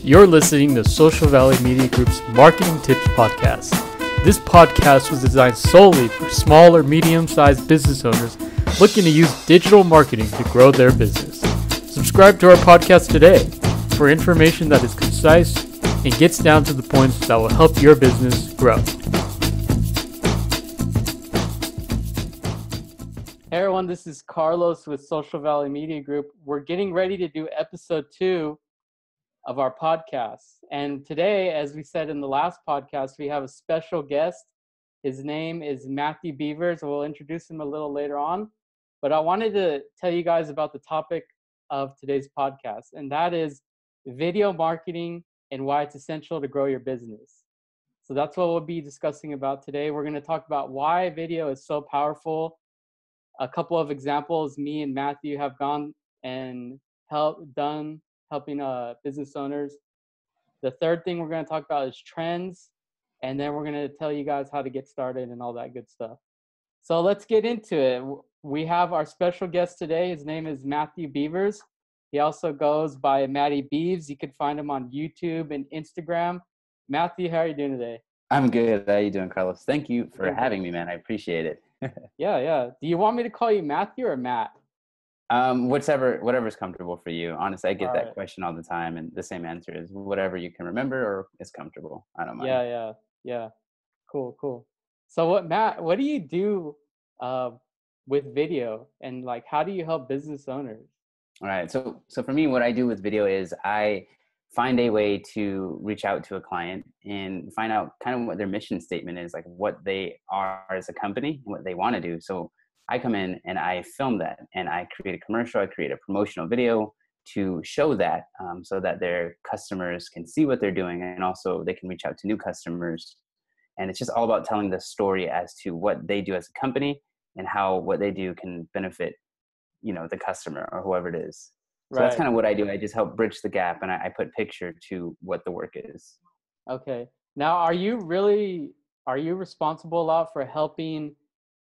You're listening to Social Valley Media Group's Marketing Tips Podcast. This podcast was designed solely for small or medium-sized business owners looking to use digital marketing to grow their business. Subscribe to our podcast today for information that is concise and gets down to the points that will help your business grow. Hey everyone, this is Carlos with Social Valley Media Group. We're getting ready to do episode 2 of our podcast. And today, as we said in the last podcast, we have a special guest. His name is Matt Beavers. We'll introduce him a little later on. But I wanted to tell you guys about the topic of today's podcast, and that is video marketing and why it's essential to grow your business. So that's what we'll be discussing about today. We're going to talk about why video is so powerful. A couple of examples me and Matthew have gone and helping business owners. The third thing we're going to talk about is trends, and then we're going to tell you guys how to get started and all that good stuff. So let's get into it. We have our special guest today. His name is Matthew Beavers. He also goes by Matty Beavers. You can find him on YouTube and Instagram. Matthew, how are you doing today? I'm good. How are you doing, Carlos? Thank you for having me, man. I appreciate it. Yeah. Do you want me to call you Matthew or Matt? Whatever's comfortable for you. Honestly, I get All that right. question all the time, and the same answer is whatever you can remember or is comfortable. I don't mind. Yeah. Cool. So what do you do with video, and like how do you help business owners? All right. So for me, what I do with video is I find a way to reach out to a client and find out kind of what their mission statement is, like what they are as a company and what they want to do. So I come in and I film that, and I create a commercial, I create a promotional video to show that so that their customers can see what they're doing, and also they can reach out to new customers. And it's just all about telling the story as to what they do as a company and how what they do can benefit, the customer or whoever it is. So Right. that's kind of what I do. I just help bridge the gap, and I put picture to what the work is. Okay. Now, are you responsible a lot for helping?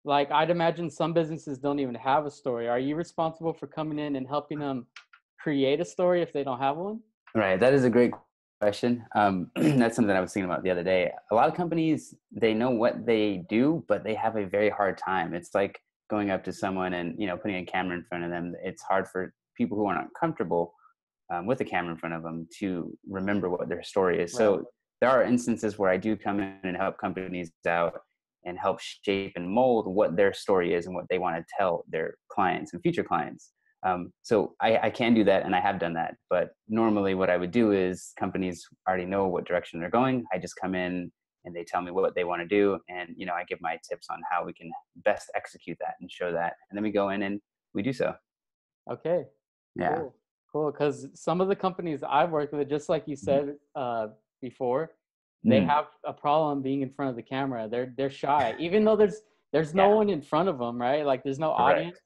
Like, I'd imagine some businesses don't even have a story. Are you responsible for coming in and helping them create a story if they don't have one? Right. That is a great question. That's something I was thinking about the other day. A lot of companies, they know what they do, but they have a very hard time. It's like going up to someone and, putting a camera in front of them. It's hard for people who are not comfortable with a camera in front of them to remember what their story is. Right. So there are instances where I do come in and help companies out and help shape and mold what their story is and what they want to tell their clients and future clients. So I can do that, and I have done that. But normally what I would do is companies already know what direction they're going. I just come in and they tell me what they want to do. And, I give my tips on how we can best execute that and show that. And then we go in and we do so. Okay. Yeah. Cool. Because some of the companies I've worked with, just like you said before, they have a problem being in front of the camera. They're shy, even though there's no one in front of them, right? Like there's no audience.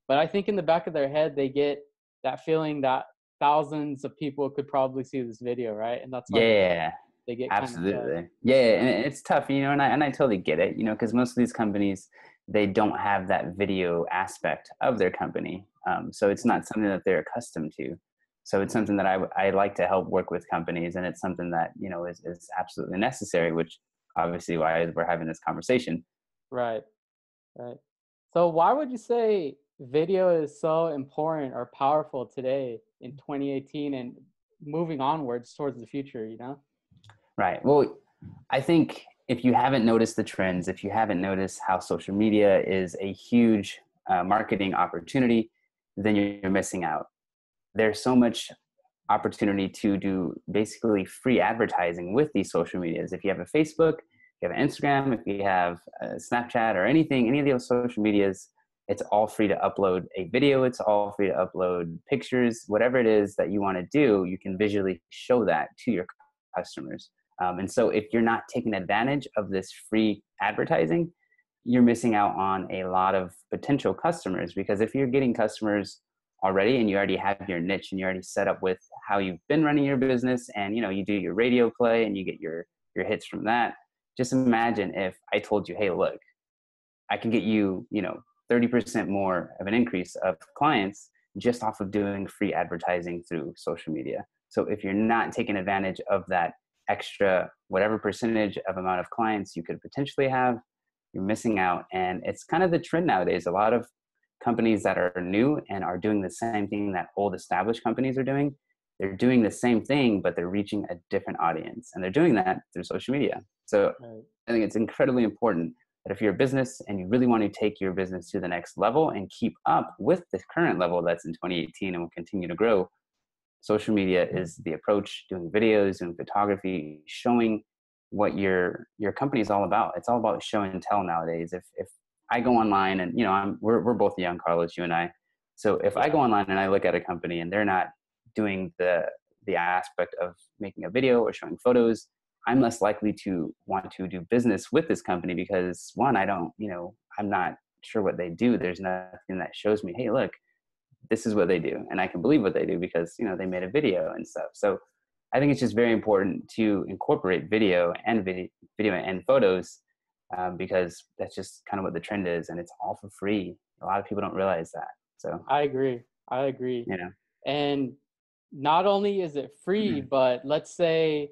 But I think in the back of their head, they get that feeling that thousands of people could probably see this video, right? And that's why they get absolutely. Yeah, and it's tough, and I totally get it, because most of these companies, they don't have that video aspect of their company. So it's not something that they're accustomed to. So it's something that I like to help work with companies, and it's something that, is absolutely necessary, which obviously why we're having this conversation. Right. So why would you say video is so important or powerful today in 2018 and moving onwards towards the future, Right. Well, I think if you haven't noticed the trends, if you haven't noticed how social media is a huge marketing opportunity, then you're missing out. There's so much opportunity to do basically free advertising with these social medias. If you have a Facebook, if you have an Instagram, if you have a Snapchat or anything, any of those social medias, it's all free to upload a video. It's all free to upload pictures, whatever it is that you want to do, you can visually show that to your customers. And so if you're not taking advantage of this free advertising, you're missing out on a lot of potential customers, because if you're getting customers already and you already have your niche and you're already set up with how you've been running your business, and you do your radio play and you get your hits from that, just imagine if I told you, hey, look, I can get you 30% more of an increase of clients just off of doing free advertising through social media. So if you're not taking advantage of that extra, whatever percentage of amount of clients you could potentially have, you're missing out. And it's kind of the trend nowadays. A lot of companies that are new and are doing the same thing that old established companies are doing, they're doing the same thing, but they're reaching a different audience. And they're doing that through social media. So Right. I think it's incredibly important that if you're a business and you really want to take your business to the next level and keep up with the current level that's in 2018 and will continue to grow, social media is the approach. Doing videos and photography, showing what your company is all about. It's all about show and tell nowadays. If I go online and, you know, we're both young, Carlos, you and I. So if I go online and I look at a company and they're not doing the aspect of making a video or showing photos, I'm less likely to want to do business with this company because, one, I'm not sure what they do. There's nothing that shows me, hey, look, this is what they do. And I can believe what they do because, you know, they made a video and stuff. So I think it's just very important to incorporate video and photos because that's just kind of what the trend is. And it's all for free. A lot of people don't realize that. So I agree. you know, And not only is it free, but let's say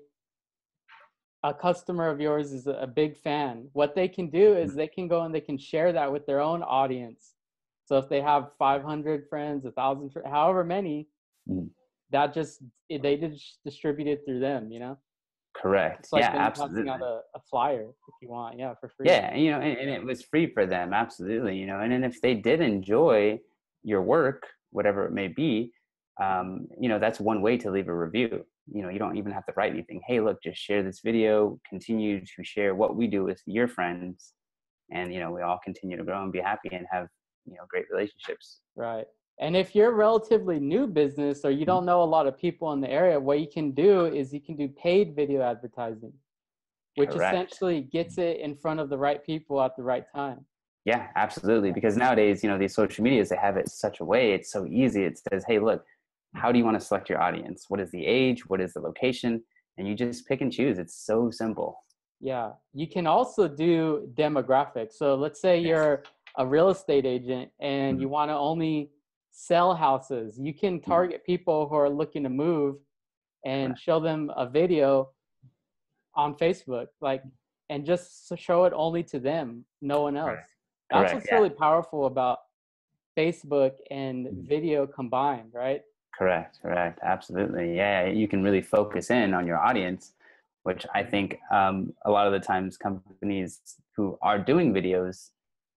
a customer of yours is a big fan. What they can do is they can go and they can share that with their own audience. So if they have 500 friends, 1,000, however many, Mhm. that they just distribute it through them, you know? Correct. It's like Yeah, them passing absolutely. out a flyer if you want, yeah, for free. Yeah, you know, and it was free for them, absolutely. You know, and then if they did enjoy your work, whatever it may be, you know, that's one way to leave a review. You know, you don't even have to write anything. Hey, look, just share this video. Continue to share what we do with your friends, and you know, we all continue to grow and be happy and have, you know, great relationships. Right. And if you're a relatively new business or you Mhm. don't know a lot of people in the area, what you can do is you can do paid video advertising, which Correct. essentially gets it in front of the right people at the right time. Yeah, absolutely. Because nowadays, you know, these social medias, they have it such a way. It's so easy. It says, hey, look, how do you want to select your audience? What is the age? What is the location? And you just pick and choose. It's so simple. Yeah. You can also do demographics. So let's say Yes. you're a real estate agent and Mhm. you want to only sell houses. You can Mhm. target people who are looking to move and Correct. show them a video on Facebook, like, and just show it only to them, no one Right. else. That's Correct. what's Yeah. really powerful about Facebook and Mhm. video combined, right? Correct. Correct. Absolutely. Yeah. You can really focus in on your audience, which I think a lot of the times companies who are doing videos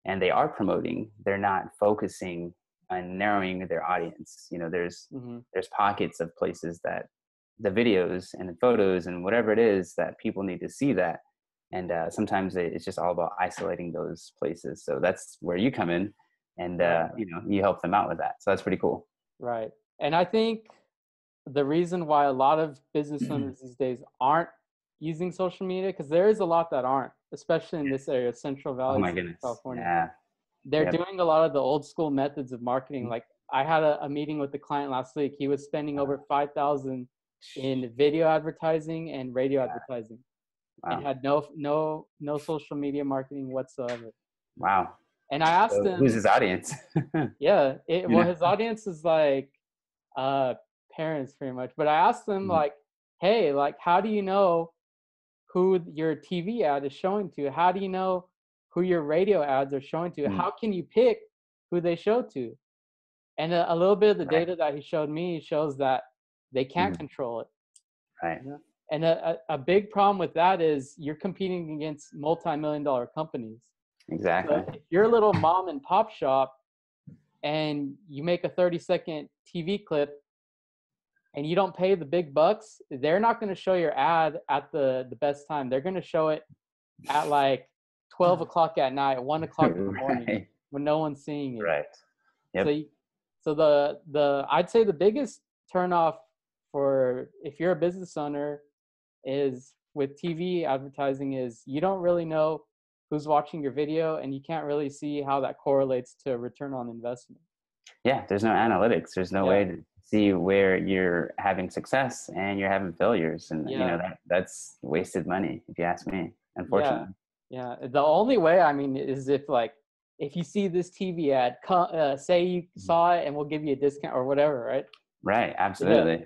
and they are promoting, they're not focusing on narrowing their audience. You know, Mm-hmm. there's pockets of places that the videos and the photos and whatever it is that people need to see that. And sometimes it's just all about isolating those places. So that's where you come in, and Right, you know, you help them out with that. So that's pretty cool. right. And I think the reason why a lot of business owners these days aren't using social media, because there is a lot that aren't, especially in this area, Central Oh Valley, my Southern goodness. California. Yeah. They're Yep. doing a lot of the old school methods of marketing. Mhm. Like I had a meeting with the client last week. He was spending Wow. over 5,000 in video advertising and radio advertising, and Wow. had no social media marketing whatsoever. Wow. And I asked So who's him, his audience? yeah, You well, know? his audience is like uh, parents pretty much. But I asked him Mhm. like, hey, like, how do you know who your TV ad is showing to? How do you know who your radio ads are showing to? Mhm. How can you pick who they show to? And a little bit of the Right. data that he showed me shows that they can't Mhm. control it. Right. You know? And a big problem with that is you're competing against multi-million dollar companies. So Exactly. if you're a little mom and pop shop and you make a 30-second TV clip and you don't pay the big bucks, they're not going to show your ad at the best time. They're going to show it at like 12 o'clock at night, 1 o'clock in the morning Right. when no one's seeing it. Right. So, Yep. the I'd say the biggest turnoff for if you're a business owner is with TV advertising is you don't really know who's watching your video and you can't really see how that correlates to return on investment. Yeah. There's no analytics. There's no Yeah, way to see where you're having success and you're having failures. And you know, yeah, that's wasted money, if you ask me, yeah, unfortunately. yeah. The only way, I mean, is if like if you see this TV ad, say you Mhm. saw it and we'll give you a discount or whatever, right? Right. Yeah. Absolutely.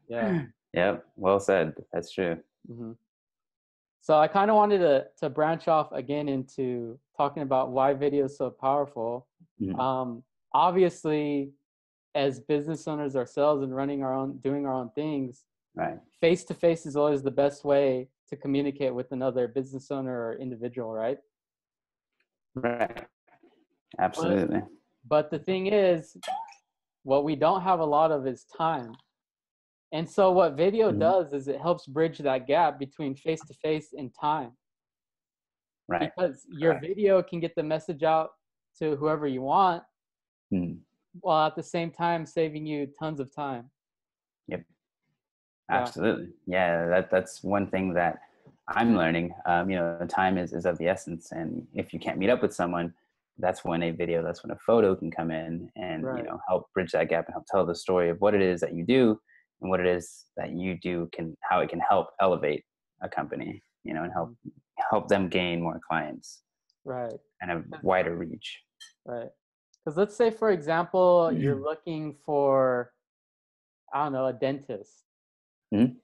Yeah. Yep. Well said. That's true. Hmm. So I kind of wanted to branch off again into talking about why video is so powerful. Mhm. Um, Obviously, as business owners ourselves and running our own, doing our own things, Right. face to face is always the best way to communicate with another business owner or individual, right? Right. But Absolutely. but the thing is, what we don't have a lot of is time. And so what video Mhm. does is it helps bridge that gap between face to face and time, Right. because your Correct. video can get the message out to whoever you want Mhm. while at the same time saving you tons of time. Yep. Yeah. Absolutely. Yeah, that's one thing that I'm learning. Time is of the essence, and if you can't meet up with someone, that's when a video, that's when a photo can come in and Right. help bridge that gap and help tell the story of what it is that you do and what it is that you do how it can help elevate a company, and Mhm. help them gain more clients Right. and a wider reach. Right. Because let's say, for example, you're looking for, I don't know, a dentist. Mhm.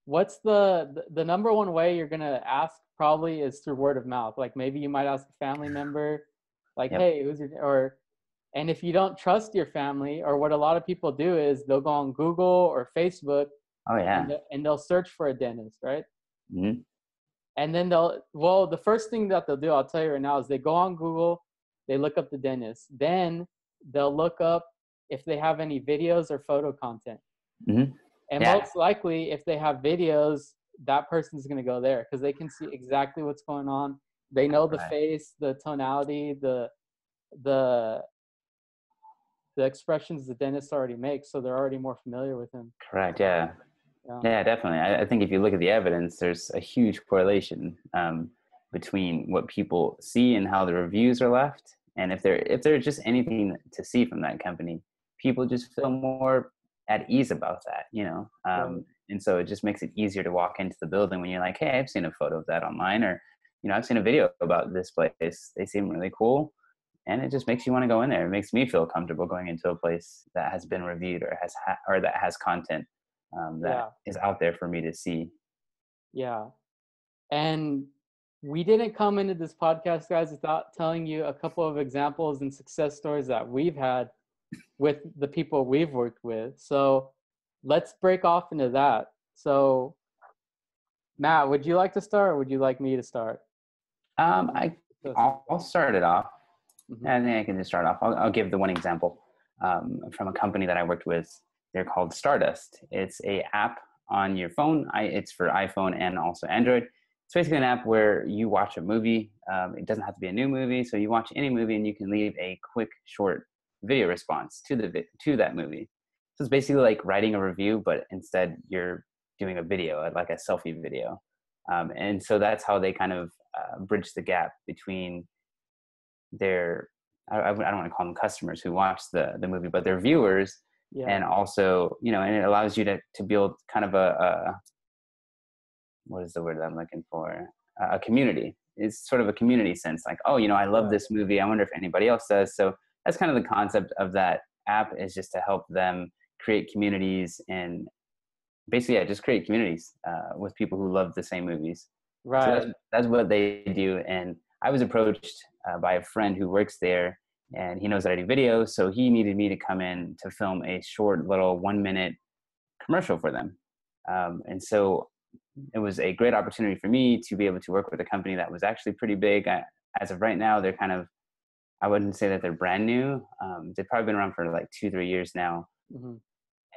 What's the number one way you're gonna ask probably is through word of mouth. Like maybe you might ask a family member, like, Yep. "Hey, who's your?" Or, and if you don't trust your family, or what a lot of people do is they'll go on Google or Facebook Oh and yeah. they'll search for a dentist, right? Mhm. And then the first thing that they'll do, I'll tell you right now, is they go on Google, they look up the dentist. Then they'll look up if they have any videos or photo content. Mhm. And Yeah. most likely, if they have videos, that person's going to go there because they can see exactly what's going on. They know the Right. face, the tonality, the the expressions the dentist already makes, so they're already more familiar with him. Correct. Yeah. Yeah. Yeah, definitely. I think if you look at the evidence, there's a huge correlation between what people see and how the reviews are left. And if there's just anything to see from that company, people just feel more at ease about that. Right. And so it just makes it easier to walk into the building when you're like, hey, I've seen a photo of that online, or I've seen a video about this place. They seem really cool, and it just makes you want to go in there. It makes me feel comfortable going into a place that has been reviewed or or that has content that Yeah. is out there for me to see. Yeah. And we didn't come into this podcast, guys, without telling you a couple of examples and success stories that we've had with the people we've worked with. So let's break off into that. So, Matt, would you like to start or would you like me to start? I Success I'll start it off. Mm-hmm. I think I can just start off. I'll give the one example from a company that I worked with. They're called Stardust. It's a app on your phone. It's for iPhone and also Android. It's basically an app where you watch a movie. It doesn't have to be a new movie, so you watch any movie and you can leave a quick, short video response to that movie. So it's basically like writing a review, but instead you're doing a video, like a selfie video. And so that's how they kind of bridge the gap between their I don't want to call them customers who watch the movie, but their viewers, Yeah. and also and it allows you to build kind of a what is the word that I'm looking for, a community. It's sort of a community sense, like, oh, I love Right. this movie, I wonder if anybody else does. So that's kind of the concept of that app, is just to help them create communities, and basically, yeah, just create communities with people who love the same movies. So Right. that's what they do. And I was approached by a friend who works there, and he knows that I do videos, so he needed me to come in to film a short little 1 minute commercial for them. And so it was a great opportunity for me to be able to work with a company that was actually pretty big. As of right now, they're kind of, I wouldn't say that they're brand new. They've probably been around for like 2-3 years now, Mm-hmm.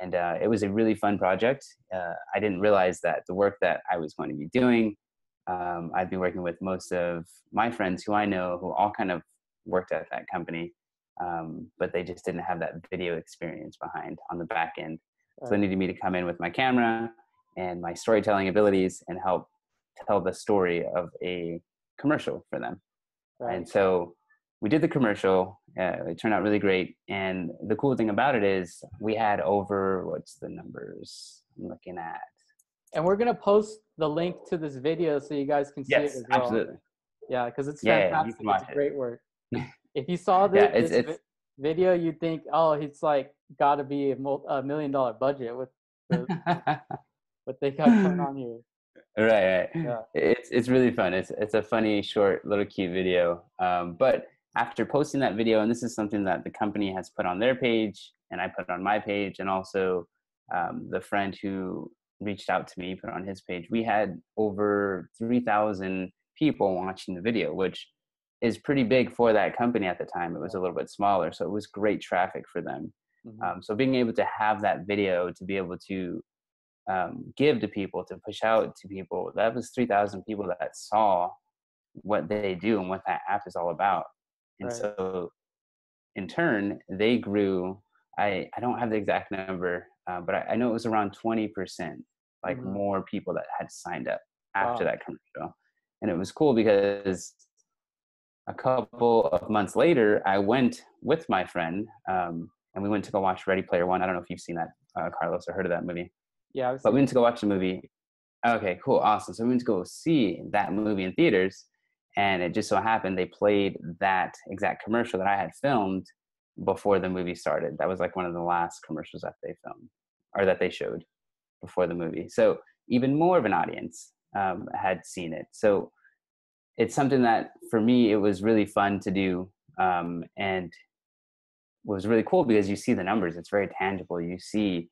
and it was a really fun project. I didn't realize that the work that I was going to be doing, I'd be working with most of my friends who I know who all kind of worked at that company, but they just didn't have that video experience behind on the back end. So they Right. needed me to come in with my camera and my storytelling abilities and help tell the story of a commercial for them. Right. And so we did the commercial. It turned out really great. And the cool thing about it is we had over, what's the numbers I'm looking at? And we're gonna post the link to this video so you guys can see it Yes, as well. absolutely. Yeah, because it's Yeah, you fantastic. can It's watch great it. work. If you saw Yeah, this, it's video, you'd think, oh, it's like got to be $1 million budget with the what they got going on here. Right. Yeah. It's really fun. It's a funny, short, little cute video. But after posting that video, and this is something that the company has put on their page, and I put on my page, and also the friend who reached out to me put on his page, we had over 3,000 people watching the video, which is pretty big for that company at the time. It was a little bit smaller, so it was great traffic for them. So being able to have that video to be able to give to people, to push out to people, that was 3,000 people that saw what they do and what that app is all about. And Right. so in turn, they grew. I don't have the exact number, but I know it was around 20%, like more people that had signed up after that commercial. And it was cool because a couple of months later, I went with my friend and we went to go watch Ready Player One. I don't know if you've seen that, Carlos, or heard of that movie. Yeah. But we went to go watch the movie. Okay, cool, awesome. So we went to go see that movie in theaters, and it just so happened they played that exact commercial that I had filmed before the movie started. That was like one of the last commercials that they filmed or that they showed before the movie. So even more of an audience had seen it. So it's something that for me, it was really fun to do, and was really cool because you see the numbers. It's very tangible. You see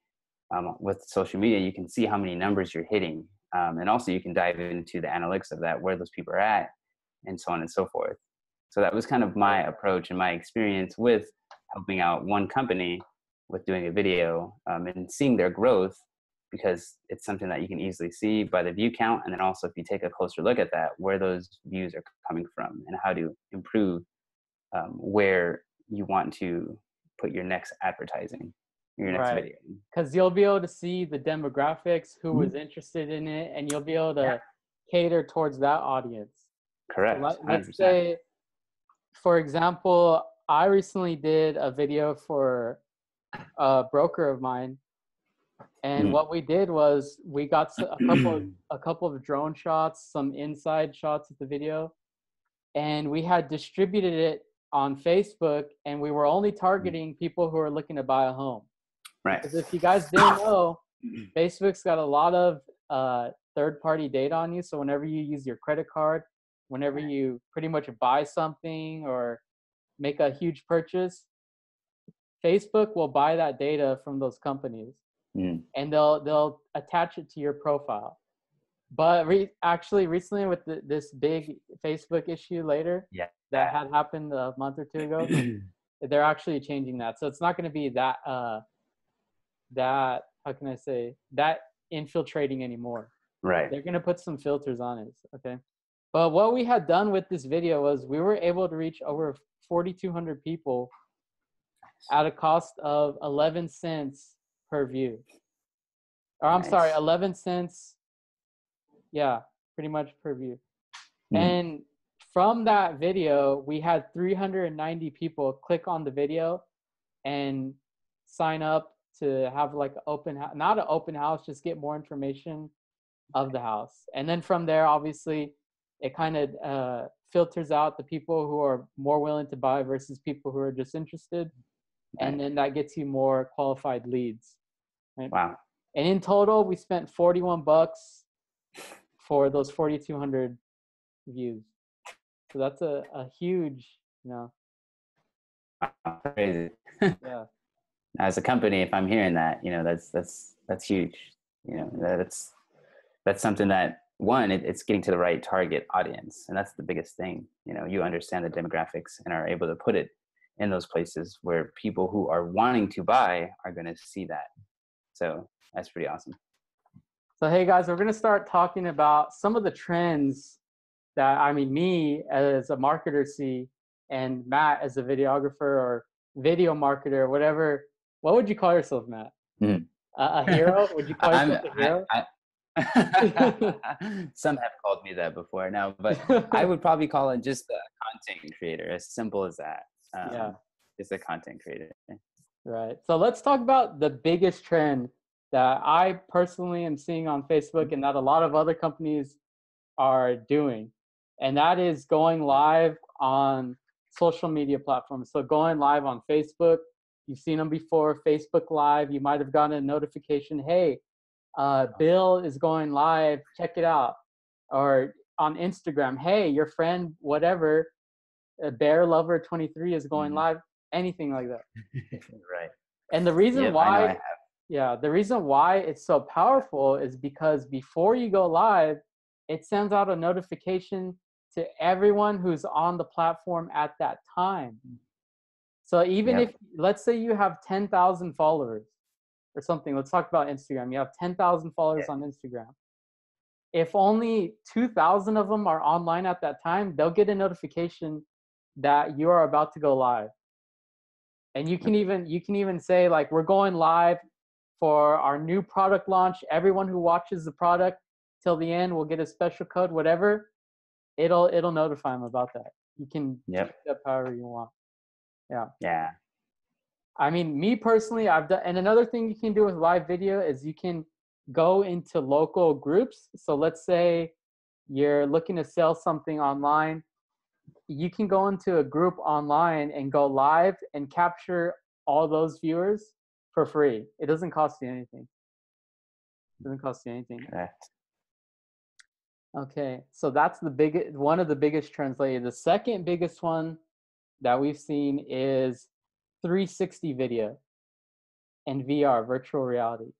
with social media, you can see how many numbers you're hitting. And also you can dive into the analytics of that, where those people are at, and so on and so forth. So that was kind of my approach and my experience with helping out one company with doing a video and seeing their growth, because it's something that you can easily see by the view count. And then also if you take a closer look at that, where those views are coming from and how to improve where you want to put your next advertising, your next video. Because you'll be able to see the demographics, who was interested in it, and you'll be able to cater towards that audience. Correct. So let's say, for example, I recently did a video for a broker of mine, and what we did was we got a couple of drone shots, some inside shots of the video, and we had distributed it on Facebook, and we were only targeting people who are looking to buy a home. Right. Because if you guys didn't know, Facebook's got a lot of third-party data on you. So whenever you use your credit card, whenever you pretty much buy something or make a huge purchase, Facebook will buy that data from those companies, and they'll attach it to your profile. But actually, recently with this big Facebook issue that had happened a month or two ago, they're actually changing that. So it's not going to be that how can I say, that infiltrating anymore. Right. They're going to put some filters on it. Okay. But what we had done with this video was we were able to reach over 4,200 people at a cost of 11 cents per view. Or I'm sorry, 11 cents. Yeah, pretty much per view. And from that video, we had 390 people click on the video and sign up to have like not an open house, just get more information of the house. And then from there, obviously, it kind of filters out the people who are more willing to buy versus people who are just interested. And then that gets you more qualified leads. Right? Wow. And in total, we spent $41 for those 4,200 views. So that's a huge, Crazy. Yeah. As a company, if I'm hearing that, that's huge. That's something that, one, it's getting to the right target audience, and that's the biggest thing. You understand the demographics and are able to put it in those places where people who are wanting to buy are going to see that. So that's pretty awesome. So, hey guys, we're going to start talking about some of the trends that, me as a marketer see, and Matt as a videographer or video marketer, whatever. What would you call yourself, Matt? A hero? Would you call yourself a hero? Some have called me that before now, but I would probably call it just a content creator, as simple as that. Just a content creator. Right. So let's talk about the biggest trend that I personally am seeing on Facebook and that a lot of other companies are doing. And that is going live on social media platforms. So going live on Facebook, you've seen them before, Facebook Live, you might have gotten a notification, hey, Bill is going live, check it out. Or on Instagram, hey, your friend, whatever, Bear Lover 23 is going live, anything like that. Right. And the reason Yep, I know I why, have. yeah, the reason why it's so powerful is because before you go live, it sends out a notification to everyone who's on the platform at that time. So even if, let's say you have 10,000 followers or something, let's talk about Instagram. You have 10,000 followers on Instagram. If only 2,000 of them are online at that time, they'll get a notification that you are about to go live. And you can even say, like, we're going live for our new product launch. Everyone who watches the product till the end will get a special code, whatever. It'll notify them about that. You can keep that however you want. Yeah. I mean, me personally, I've done, and another thing you can do with live video is you can go into local groups. So let's say you're looking to sell something online. You can go into a group online and go live and capture all those viewers for free. It doesn't cost you anything. Correct. Okay, so that's one of the biggest trends lately. The second biggest one that we've seen is 360 video and VR, virtual reality.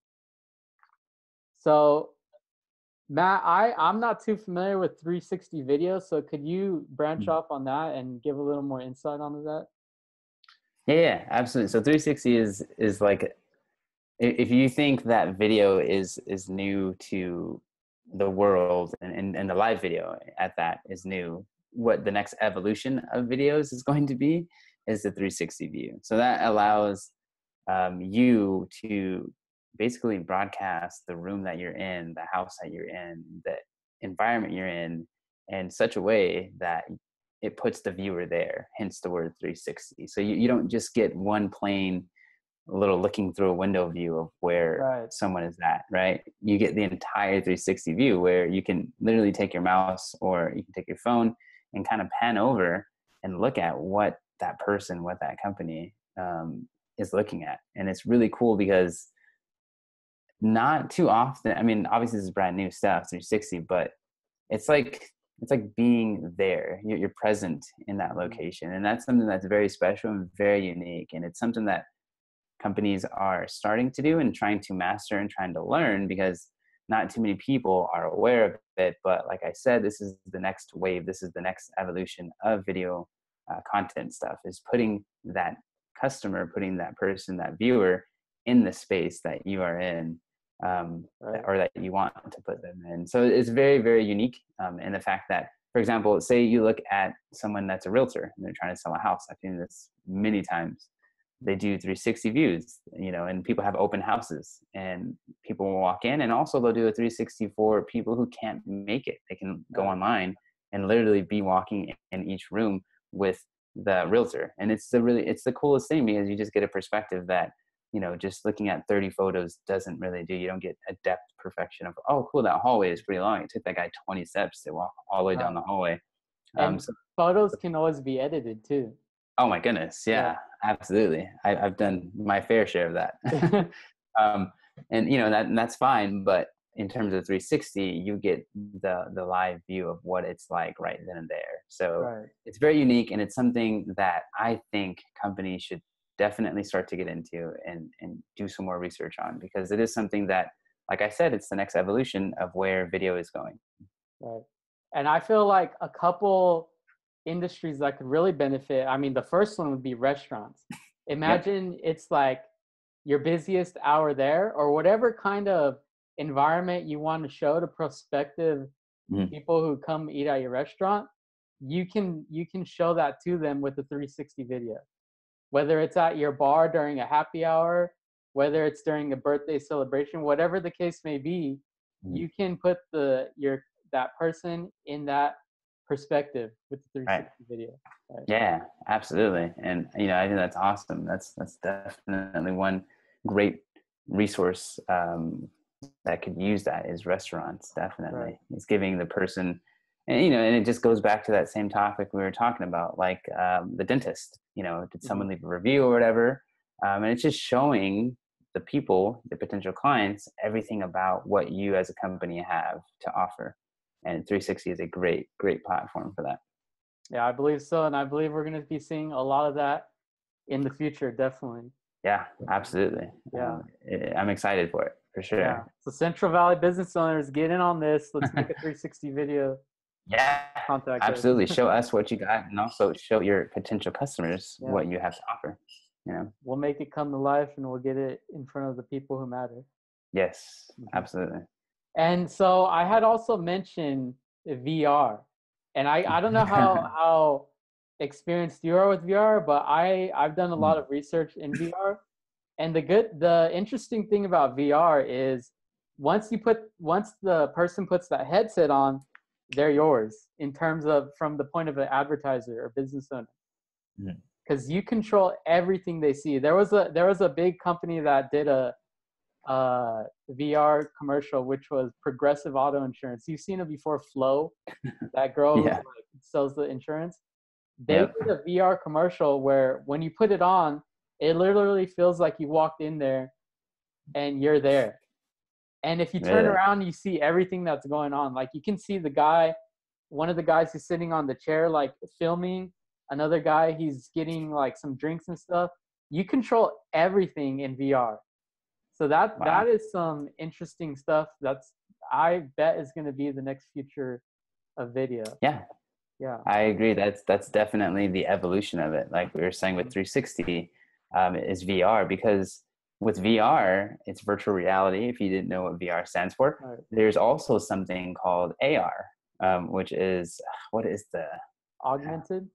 So Matt, I'm not too familiar with 360 video, so could you branch off on that and give a little more insight onto that? Yeah, absolutely. So 360 is like, if you think that video is new to the world, and the live video at that is new, what the next evolution of videos is going to be is the 360 view. So that allows you to basically broadcast the room that you're in, the house that you're in, the environment you're in such a way that it puts the viewer there, hence the word 360. So you don't just get one plain little looking through a window view of where someone is at, right? You get the entire 360 view where you can literally take your mouse or you can take your phone and kind of pan over and look at what that person, what that company is looking at. And it's really cool because not too often, I mean, obviously this is brand new stuff, 360, but it's like being there. You're present in that location. And that's something that's very special and very unique. And it's something that companies are starting to do and trying to master and trying to learn, because not too many people are aware of it. But like I said, this is the next wave. This is the next evolution of video content stuff, is putting that customer, putting that person, that viewer in the space that you are in, or that you want to put them in. So it's very, very unique in the fact that, for example, say you look at someone that's a realtor and they're trying to sell a house. I've seen this many times. They do 360 views, and people have open houses and people will walk in, and also they'll do a 360 for people who can't make it. They can go online and literally be walking in each room with the realtor. And it's the coolest thing, because you just get a perspective that, just looking at 30 photos doesn't really do. You don't get a depth perfection of, oh, cool, that hallway is pretty long. It took that guy 20 steps to walk all the way down the hallway. And photos can always be edited too. Oh my goodness. Yeah, absolutely. I've done my fair share of that. And that's fine. But in terms of 360, you get the live view of what it's like right then and there. So it's very unique, and it's something that I think companies should definitely start to get into and do some more research on, because it is something that, like I said, it's the next evolution of where video is going. Right. And I feel like a couple industries that could really benefit, I mean, the first one would be restaurants. Imagine it's like your busiest hour there, or whatever kind of environment you want to show to prospective people who come eat at your restaurant. You can show that to them with a 360 video, whether it's at your bar during a happy hour, whether it's during a birthday celebration, whatever the case may be. You can put that person in that perspective with the 360 video. Yeah, absolutely. And I think that's awesome. That's definitely one great resource that could use that, is restaurants. Definitely. It's giving the person And, and it just goes back to that same topic we were talking about, like the dentist, did someone leave a review or whatever? And it's just showing the people, the potential clients, everything about what you as a company have to offer. And 360 is a great, great platform for that. Yeah, I believe so. And I believe we're going to be seeing a lot of that in the future, definitely. Yeah, absolutely. Yeah. I'm excited for it, for sure. Yeah. So Central Valley business owners, get in on this. Let's make a 360 video. Yeah, Contact absolutely. us. Show us what you got, and also show your potential customers what you have to offer. We'll make it come to life, and we'll get it in front of the people who matter. Yes, absolutely. And so I had also mentioned VR, and I don't know how experienced you are with VR, but I've done a lot of research in VR. And the interesting thing about VR is once the person puts that headset on, they're yours in terms of from the point of an advertiser or business owner. Because you control everything they see. There was a big company that did a VR commercial, which was Progressive Auto Insurance. You've seen it before, Flo, that girl who sells the insurance. They did a VR commercial where when you put it on, it literally feels like you walked in there and you're there. And if you turn around, you see everything that's going on. Like you can see one of the guys who's sitting on the chair, like filming. Another guy, he's getting like some drinks and stuff. You control everything in VR. So that is some interesting stuff. I bet is going to be the next future of video. Yeah, I agree. That's definitely the evolution of it. Like we were saying with 360, is VR, because with VR, it's virtual reality. If you didn't know what VR stands for, there's also something called AR, which is what is the augmented?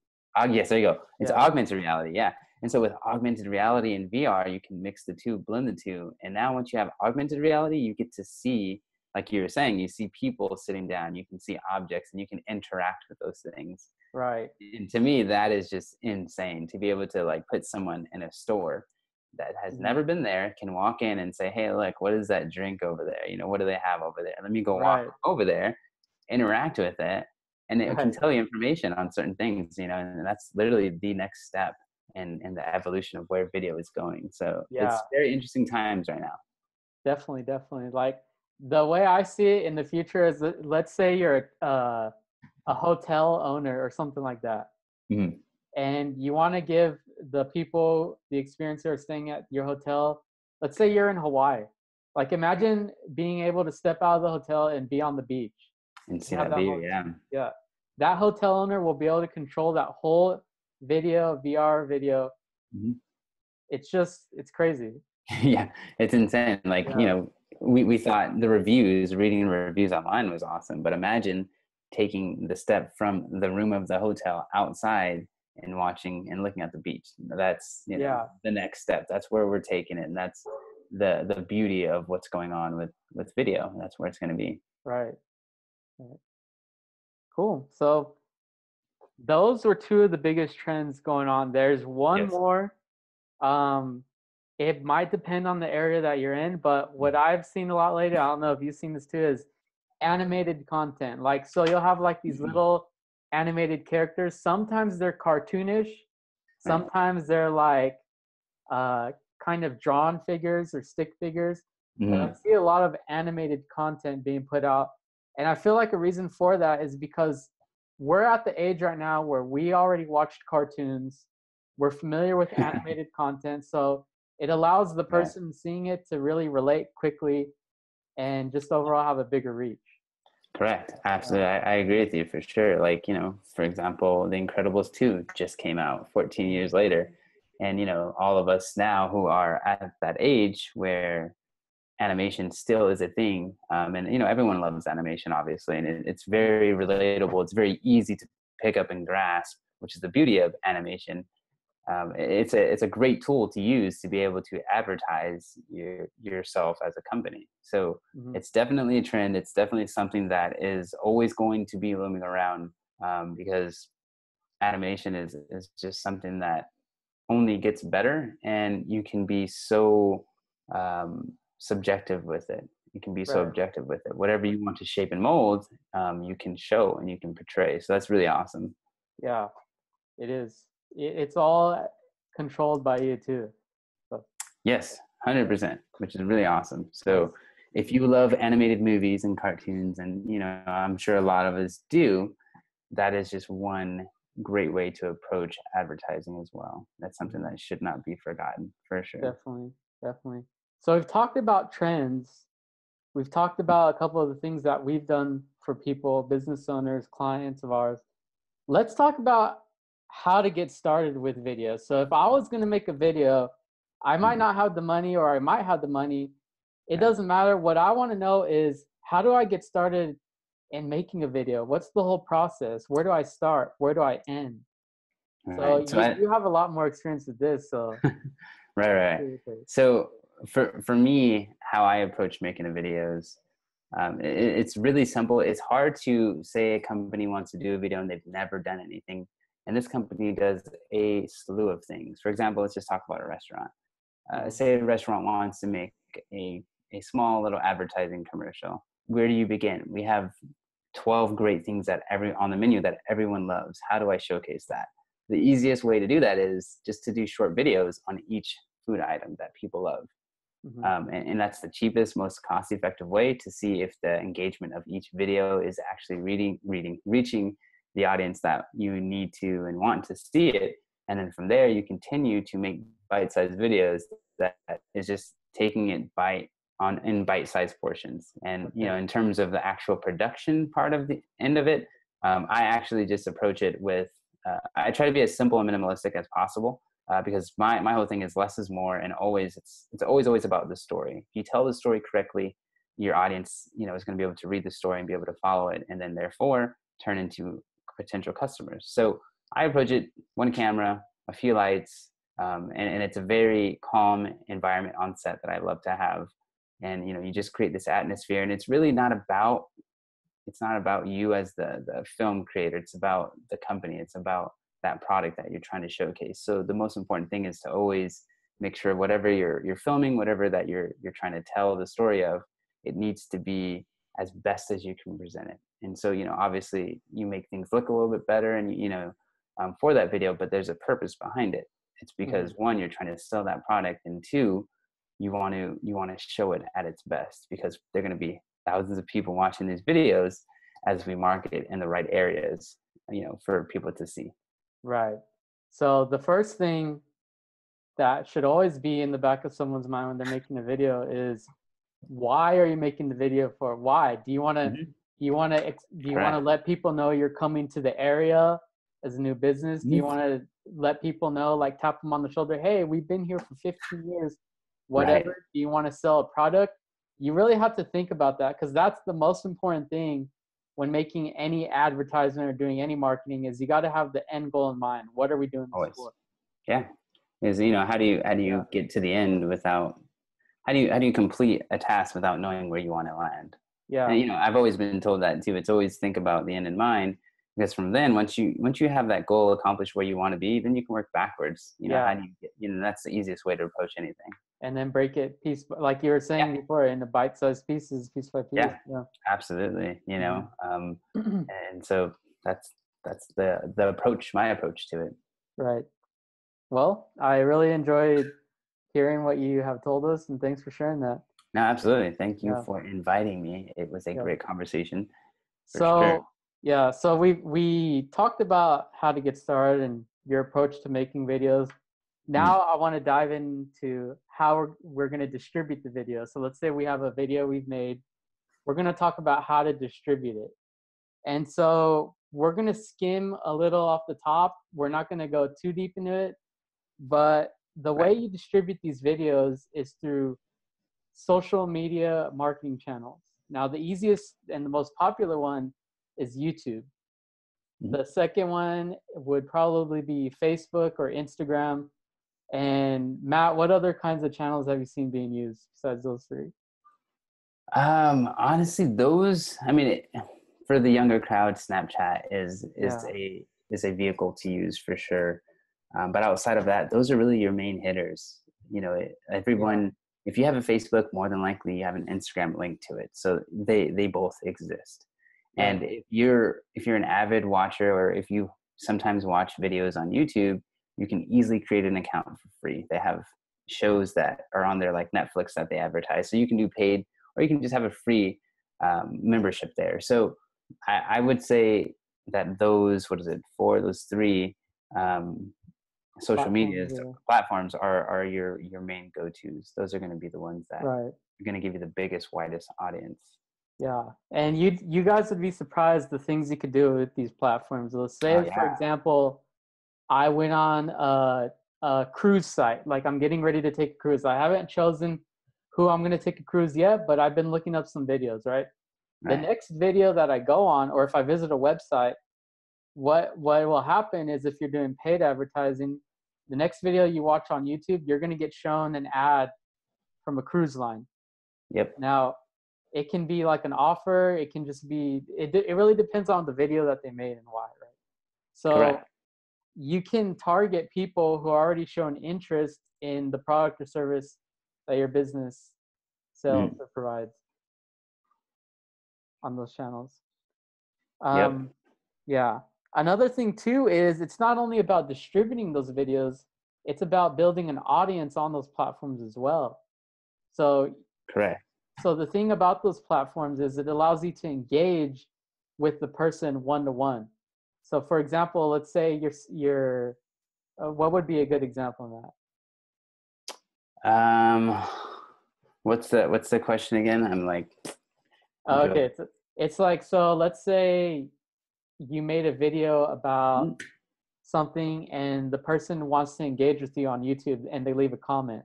Yes, there you go. It's augmented reality. Yeah. And so with augmented reality and VR, you can mix the two, blend the two. And now once you have augmented reality, you get to see, like you were saying, you see people sitting down, you can see objects, and you can interact with those things. Right. And to me, that is just insane to be able to like put someone in a store that has never been there, can walk in and say, hey, look, what is that drink over there? What do they have over there? Let me go walk over there, interact with it. And it can tell you information on certain things, and that's literally the next step in the evolution of where video is going. So it's very interesting times right now. Definitely. Like the way I see it in the future is, let's say you're a hotel owner or something like that. And you want to give the people the experience who are staying at your hotel. Let's say you're in Hawaii. Like imagine being able to step out of the hotel and be on the beach. And see that view, Yeah. That hotel owner will be able to control that whole VR video. It's crazy. Yeah, it's insane. Like, we thought reading reviews online was awesome, but imagine taking the step from the room of the hotel outside and watching and looking at the beach. That's, the next step. That's where we're taking it. And that's the beauty of what's going on with video. That's where it's going to be. Right. Cool. So those were two of the biggest trends going on. There's one more. It might depend on the area that you're in, but what I've seen a lot lately, I don't know if you've seen this too, is animated content. Like, so you'll have like these little animated characters. Sometimes they're cartoonish. Sometimes they're like kind of drawn figures or stick figures. But I see a lot of animated content being put out. And I feel like a reason for that is because we're at the age right now where we already watched cartoons. We're familiar with animated content. So it allows the person seeing it to really relate quickly and just overall have a bigger reach. Correct. Absolutely. I agree with you for sure. Like, for example, The Incredibles 2 just came out 14 years later. And, all of us now who are at that age where animation still is a thing. And, everyone loves animation, obviously. And it's very relatable. It's very easy to pick up and grasp, which is the beauty of animation. It's a great tool to use to be able to advertise yourself as a company. So it's definitely a trend. It's definitely something that is always going to be looming around, because animation is just something that only gets better, and you can be so subjective with it. You can be so Right. objective with it. Whatever you want to shape and mold, you can show and you can portray. So that's really awesome. Yeah, it is. It's all controlled by you too. So, Yes, 100%, which is really awesome. nice. So if you love animated movies and cartoons, and I'm sure a lot of us do, that is just one great way to approach advertising as well. That's something that should not be forgotten, for sure. Definitely, definitely. So we've talked about trends. We've talked about a couple of the things that we've done for people, business owners, clients of ours. Let's talk about how to get started with video. So if I was going to make a video, I might Mhm. not have the money or I might have the money. It Right. doesn't matter. What I want to know is, how do I get started in making a video? What's the whole process? Where do I start? Where do I end? All So right. So you have a lot more experience with this. So right. So for me, how I approach making the videos, it's really simple. It's hard to say a company wants to do a video and they've never done anything. And this company does a slew of things. For example, let's just talk about a restaurant. Say a restaurant wants to make a, a small little advertising commercial. Where do you begin? We have 12 great things that on the menu that everyone loves. How do I showcase that? The easiest way to do that is just to do short videos on each food item that people love. Mm-hmm. And that's the cheapest, most cost-effective way to see if the engagement of each video is actually reaching the audience that you need to and want to see it. And then from there, you continue to make bite-sized videos that is just taking it in bite-sized portions. And in terms of the actual production part of the end of it, I actually just approach it with. I try to be as simple and minimalistic as possible. Because my whole thing is less is more, and always it's always about the story. If you tell the story correctly, your audience is going to be able to read the story and be able to follow it, and then therefore turn into potential customers. So I approach it one camera, a few lights, and it's a very calm environment on set that I love to have. And you just create this atmosphere, and it's really not about you as the film creator. It's about the company. It's about that product that you're trying to showcase. So the most important thing is to always make sure whatever you're filming, whatever that you're trying to tell the story of, it needs to be as best as you can present it. And so obviously you make things look a little bit better, and for that video, but there's a purpose behind it. It's because one, you're trying to sell that product, and two, you want to show it at its best, because they're going to be thousands of people watching these videos as we market it in the right areas, for people to see. Right. So the first thing that should always be in the back of someone's mind when they're making a video is, why are you making the video for? Why? Do you want to Correct. let people know you're coming to the area as a new business? Do you want to let people know, like tap them on the shoulder, hey, we've been here for 15 years, whatever. Right. Do you want to sell a product? You really have to think about that, because that's the most important thing when making any advertisement or doing any marketing, is you got to have the end goal in mind. What are we doing this Always. for? Yeah. Is how do you get to the end without, how do you complete a task without knowing where you want to land? Yeah. And I've always been told that too. It's always think about the end in mind, because from then, once you have that goal accomplished where you want to be, then you can work backwards. How do you get, that's the easiest way to approach anything. And then break it piece, like you were saying before, into bite-sized pieces, piece by piece. Yeah. Absolutely. And so that's the approach, my approach to it. Right. Well, I really enjoyed hearing what you have told us, and thanks for sharing that. No, absolutely. Thank you Yeah. for inviting me. It was a great conversation. So we talked about how to get started and your approach to making videos. Now I want to dive into how we're going to distribute the video. So let's say we have a video we've made. We're going to talk about how to distribute it. And so we're going to skim a little off the top. We're not going to go too deep into it. But the way you distribute these videos is through social media marketing channels. Now, the easiest and the most popular one is YouTube. The second one would probably be Facebook or Instagram. And Matt, what other kinds of channels have you seen being used besides those three? Honestly, those, for the younger crowd, Snapchat is a vehicle to use for sure. But outside of that, those are really your main hitters. Everyone if you have a Facebook, more than likely you have an Instagram link to it. So they both exist. Right. And if you're an avid watcher, or if you sometimes watch videos on YouTube, you can easily create an account for free. They have shows that are on there like Netflix that they advertise. So you can do paid, or you can just have a free membership there. So I would say that those, what is it, those three social media Platforms, yeah. platforms are your main go-tos. Those are going to be the ones that Right. are going to give you the biggest, widest audience. Yeah. And you guys would be surprised the things you could do with these platforms. Let's say, Oh for yeah, example, I went on a cruise site. Like I'm getting ready to take a cruise. I haven't chosen who I'm going to take a cruise yet, but I've been looking up some videos, right? The right. next video that I go on, or if I visit a website, what will happen is if you're doing paid advertising, the next video you watch on YouTube, you're going to get shown an ad from a cruise line. Yep. Now, it can be like an offer. It can just be, it really depends on the video that they made and why, right? So Correct. you can target people who are already shown interest in the product or service that your business sells Mhm. or provides on those channels. Yep. Yeah. Another thing too is it's not only about distributing those videos, it's about building an audience on those platforms as well. So Correct. so the thing about those platforms is it allows you to engage with the person one to one. So for example, let's say you're what would be a good example of that? Um, what's the question again? I'm like, Okay, it's like, so let's say you made a video about something and the person wants to engage with you on YouTube and they leave a comment.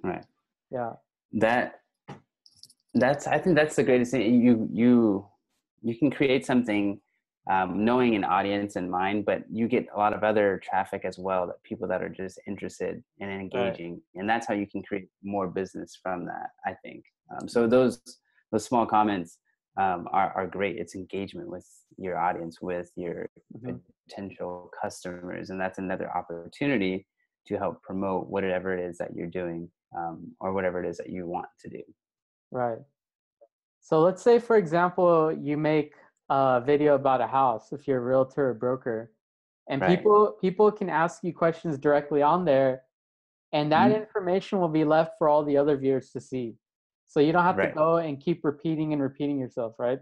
right. Yeah. That I think that's the greatest thing. You can create something knowing an audience in mind, but you get a lot of other traffic as well, that people that are just interested and Right. engaging, and that's how you can create more business from that, I think. So those small comments are great. It's engagement with your audience, with your Hmm. potential customers, and that's another opportunity to help promote whatever it is that you're doing, or whatever it is that you want to do. Right. So let's say, for example, you make a video about a house if you're a realtor or broker, and Right. people can ask you questions directly on there, and that Mhm. information will be left for all the other viewers to see. So you don't have to Right. go and keep repeating and repeating yourself, right?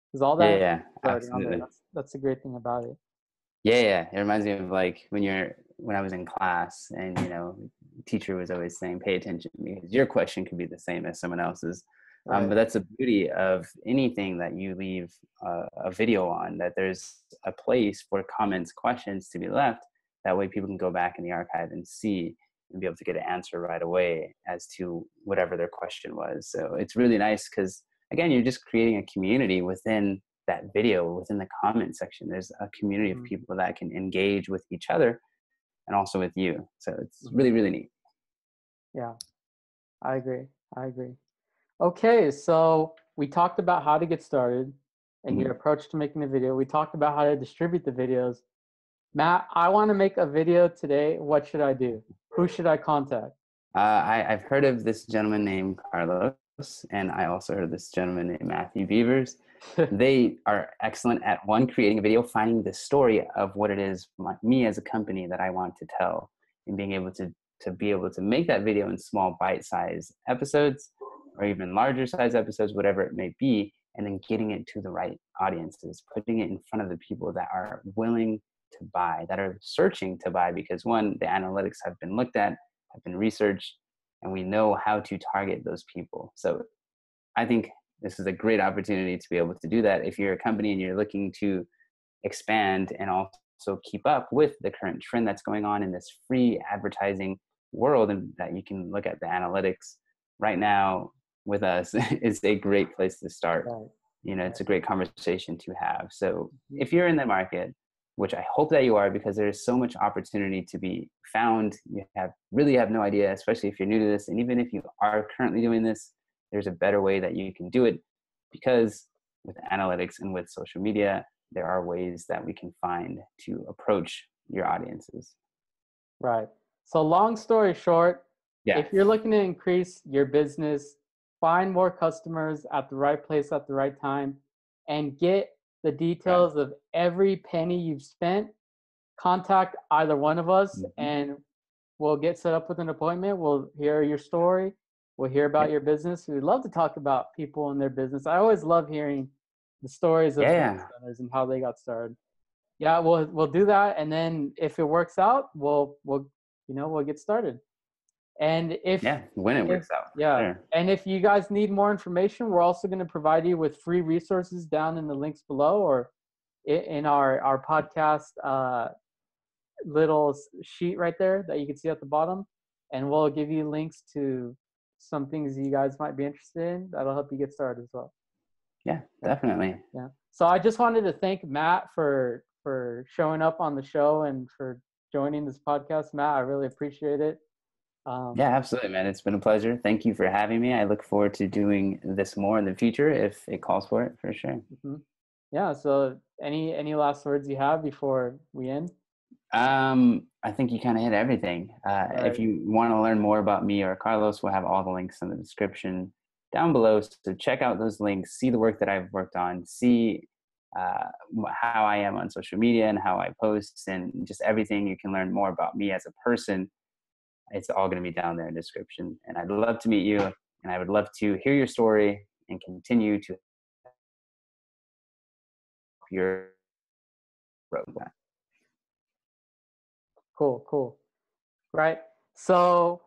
Because all Yeah, that yeah, information is already on there. absolutely. That's the great thing about it. Yeah, yeah. It reminds me of like when I was in class, and teacher was always saying, "Pay attention," because your question could be the same as someone else's. Right. But that's the beauty of anything that you leave a video on, that there's a place for comments, questions to be left. That way, people can go back in the archive and see and be able to get an answer right away as to whatever their question was. So it's really nice because, again, you're just creating a community within that video, within the comment section. There's a community of Hmm. people that can engage with each other and also with you. So it's Hmm. really, really neat. Yeah, I agree. I agree. Okay, so we talked about how to get started and your Mhm. approach to making a video. We talked about how to distribute the videos. Matt, I want to make a video today. What should I do? Who should I contact? I've heard of this gentleman named Carlos, and I also heard of this gentleman named Matthew Beavers. They are excellent at, one, creating a video, finding the story of what it is, me as a company, that I want to tell, and being able to be able to make that video in small bite-sized episodes, or even larger size episodes, whatever it may be, and then getting it to the right audiences, putting it in front of the people that are willing to buy, that are searching to buy, because one, the analytics have been looked at, have been researched, and we know how to target those people. So I think this is a great opportunity to be able to do that if you're a company and you're looking to expand and also keep up with the current trend that's going on in this free advertising world, and that you can look at the analytics right now with us is a great place to start. Right. It's a great conversation to have. So Mhm. if you're in the market, which I hope that you are, because there's so much opportunity to be found, you really have no idea, especially if you're new to this. And even if you are currently doing this, there's a better way that you can do it, because with analytics and with social media, there are ways that we can find to approach your audiences. Right. So long story short, Yeah. If you're looking to increase your business, find more customers at the right place at the right time, and get the Right. details of every penny you've spent, contact either one of us Mm-hmm. and we'll get set up with an appointment. We'll hear your story. We'll hear about Yep. your business. We'd love to talk about people and their business. I always love hearing the stories of business Yeah. owners and how they got started. Yeah, we'll do that, and then if it works out, we'll get started. And Yeah. When it if works out, for yeah, sure. and if you guys need more information, we're also going to provide you with free resources down in the links below, or in our podcast little sheet right there that you can see at the bottom, and we'll give you links to some things you guys might be interested in that'll help you get started as well. Yeah, definitely. Yeah. So I just wanted to thank Matt for showing up on the show and for joining this podcast. Matt, I really appreciate it. Yeah, absolutely, man. It's been a pleasure. Thank you for having me. I look forward to doing this more in the future if it calls for it, for sure. Mhm. Yeah. So any last words you have before we end? I think you kind of hit everything. All If right. you want to learn more about me or Carlos, we'll have all the links in the description down below. So check out those links, see the work that I've worked on, see how I am on social media and how I post, and just everything you can learn more about me as a person. It's all going to be down there in the description. And I'd love to meet you, and I would love to hear your story and continue to help your roadmap. Cool. Right. So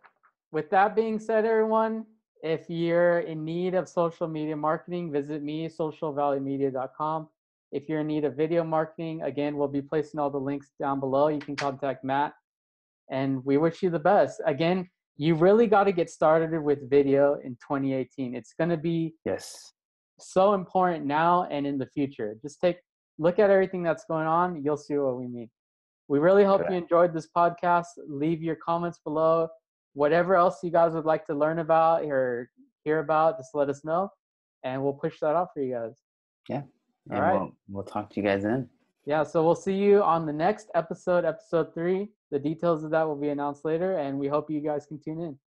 with that being said, everyone, if you're in need of social media marketing, visit me, socialvalleymedia.com. If you're in need of video marketing, again, we'll be placing all the links down below. You can contact Matt, and we wish you the best. Again, you really got to get started with video in 2018. It's going to be Yes. so important now and in the future. Just look at everything that's going on. You'll see what we mean. We really hope you Correct. enjoyed this podcast. Leave your comments below. Whatever else you guys would like to learn about or hear about, just let us know, and we'll push that out for you guys. Yeah. All And right. we'll talk to you guys then. Yeah, so we'll see you on the next episode, episode 3. The details of that will be announced later, and we hope you guys can tune in.